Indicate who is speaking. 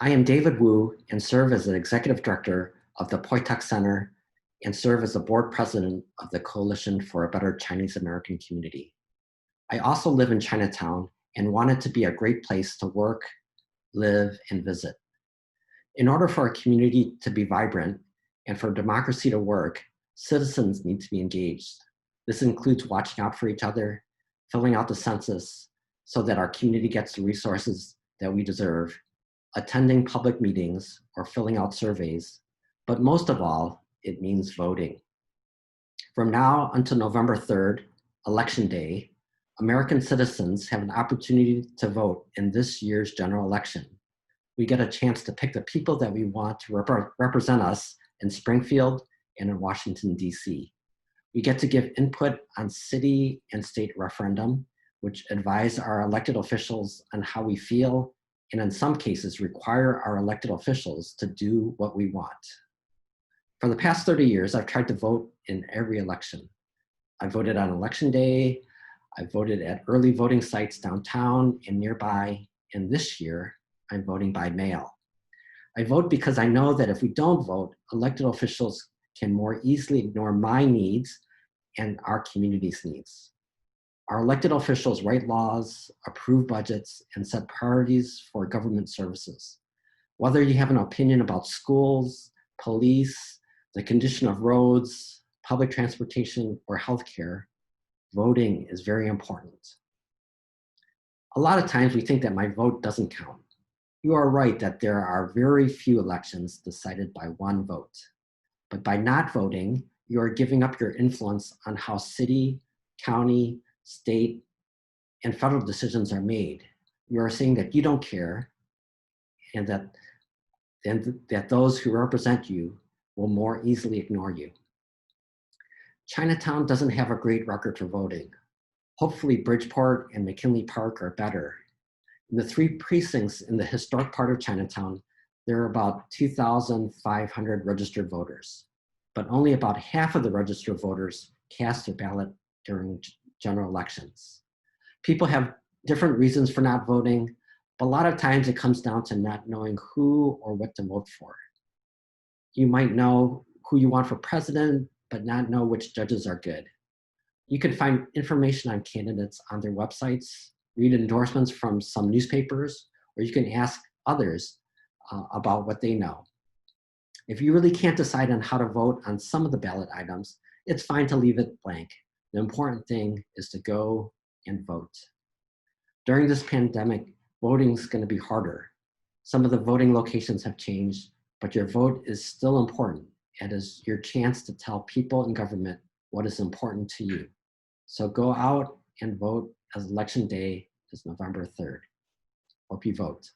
Speaker 1: I am David Wu and serve as the Executive Director of the Poitak Center and serve as the Board President of the Coalition for a Better Chinese American Community. I also live in Chinatown and want it to be a great place to work, live, and visit. In order for a community to be vibrant and for democracy to work, citizens need to be engaged. This includes watching out for each other, filling out the census so that our community gets the resources that we deserve, attending public meetings or filling out surveys, but most of all, it means voting. From now until November 3rd, Election Day, American citizens have an opportunity to vote in this year's general election. We get a chance to pick the people that we want to represent us in Springfield and in Washington, D.C. We get to give input on city and state referendum, which advise our elected officials on how we feel, and in some cases require our elected officials to do what we want. For the past 30 years, I've tried to vote in every election. I voted on Election Day, I voted at early voting sites downtown and nearby, and this year, I'm voting by mail. I vote because I know that if we don't vote, elected officials can more easily ignore my needs and our community's needs. Our elected officials write laws, approve budgets, and set priorities for government services. Whether you have an opinion about schools, police, the condition of roads, public transportation, or healthcare, voting is very important. A lot of times we think that my vote doesn't count. You are right that there are very few elections decided by one vote. But by not voting, you are giving up your influence on how city, county, state, and federal decisions are made. You are saying that you don't care and that those who represent you will more easily ignore you. Chinatown doesn't have a great record for voting. Hopefully Bridgeport and McKinley Park are better. In the 3 precincts in the historic part of Chinatown, there are about 2,500 registered voters, but only about half of the registered voters cast their ballot during general elections. People have different reasons for not voting, but a lot of times it comes down to not knowing who or what to vote for. You might know who you want for president, but not know which judges are good. You can find information on candidates on their websites, read endorsements from some newspapers, or you can ask others about what they know. If you really can't decide on how to vote on some of the ballot items, it's fine to leave it blank. The important thing is to go and vote. During this pandemic, voting is going to be harder. Some of the voting locations have changed, but your vote is still important. It is your chance to tell people in government what is important to you. So go out and vote, as Election Day is November 3rd. Hope you vote.